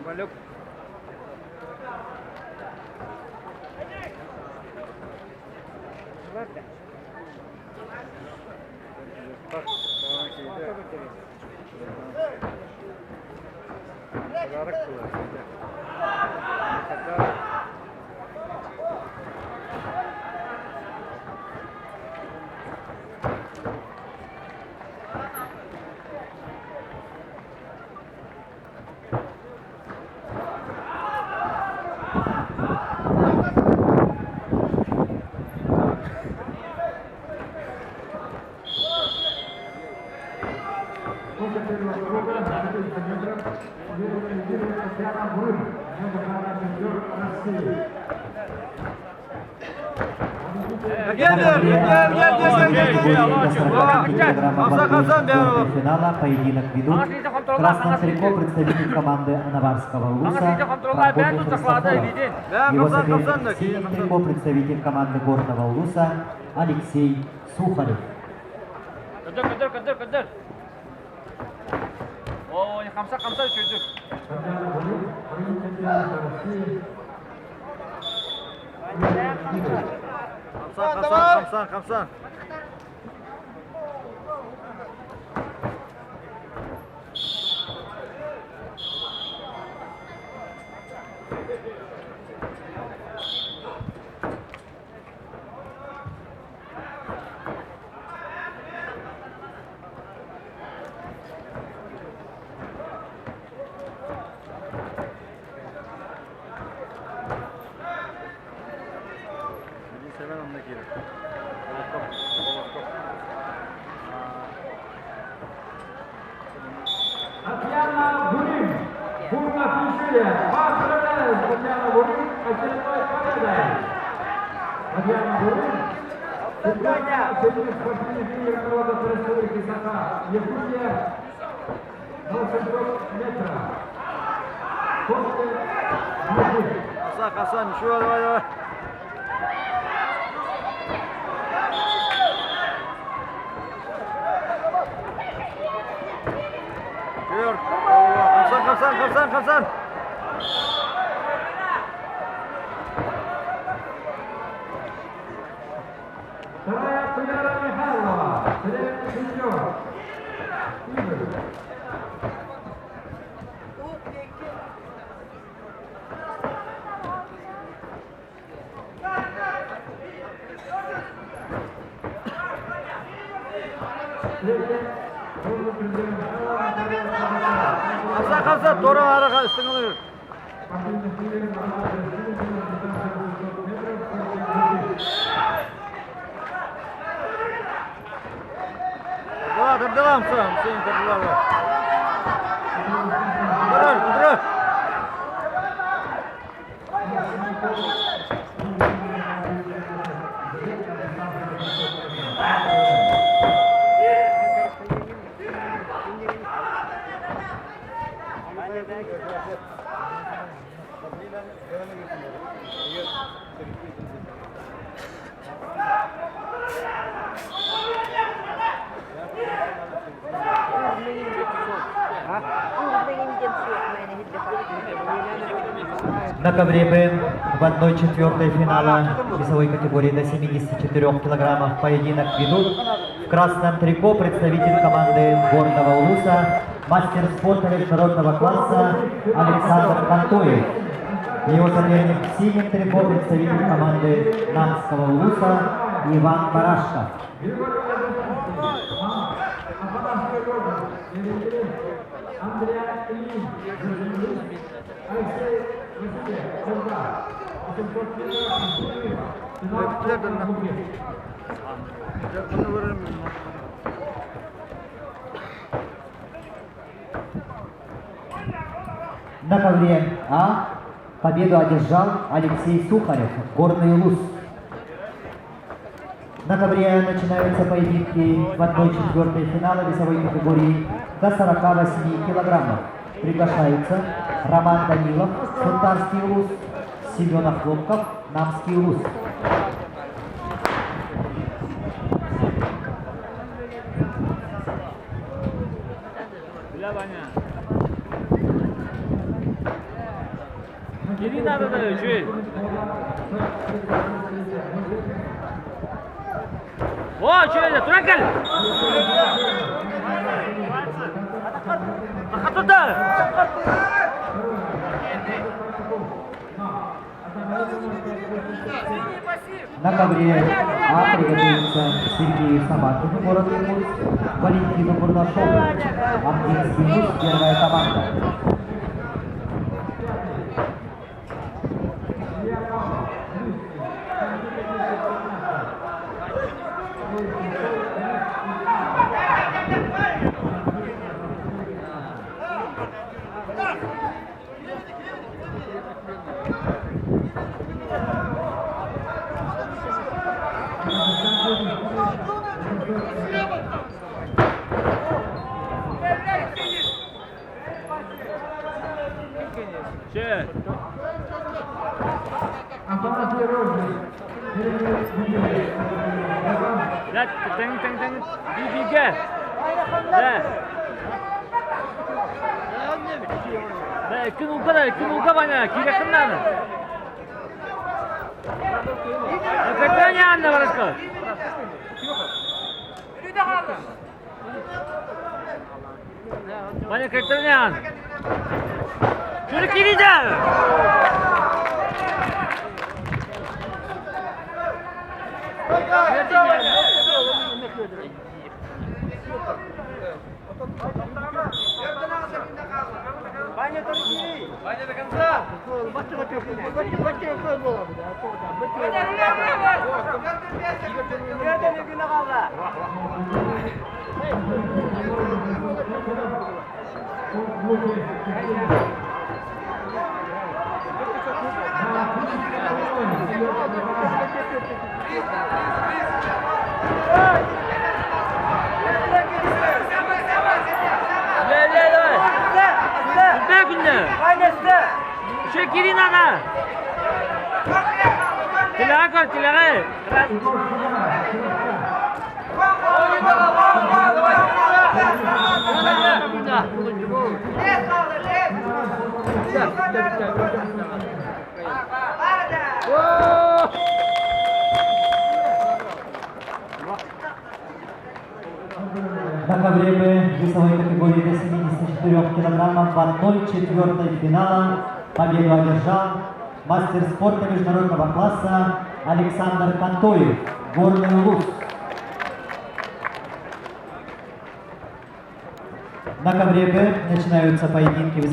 Малюк. Финала поединок ведут красное трико представитель команды Наварского улуса Прокопьев Ростислав. Его соперник синим трико представитель команды Горного улуса Алексей Сухарев. Ой, хамса чөйдік. Хамсан. Татьяна Бурин, Бурна-Пишиля, поздравляю, Татьяна Бурин, очередной победой. Татьяна Бурин, сегодня спортивный тренер народа Республики Саха, Якутия, на 800 метров. Хасан, ничего, давай. Хамсан. Вторая Туяра Михайлова, средний сеньор. Хамсан, doğru ara üstüne alıyor. Devam sen, senin tepkiler var. Dur. На ковре БН в 1/4 финала весовой категории до 74 килограммов поединок ведут в красном трико представитель команды Горного улуса, мастер спорта международного класса Александр Кантуев. Его соперник в синем трико представитель команды Намского улуса Иван Барашков. На ковре А победу одержал Алексей Сухарев, Горный улус. На ковре начинаются поединки в 1/4 финала весовой категории до 48 килограммов. Приглашаются Роман Данилов, Султанский улус, Семен Хлопков, Намский улус. Иди надо, да, чуй. О, şöyle, dur gel. Туда. На ковре приготовится Сергей Самаркин, город Иркутск, Валентина Бурдашова, Английский вуз, первая команда. Şey. Афанасий Рожный. Lan, teng. Bibiga. Lan. Lan, ikki bana, kira kimlarni? Kaçanya anne varışka. Bana kaçanya. Şunu gireceğim. Баня до конца. Şu girin ana. Tilaga kor, tilaga. На ковре весовой категории до 74 килограммов в 1/4 финала победу одержал мастер спорта международного класса Александр Кантоев, Горный Улус. На ковре Б начинаются поединки весовой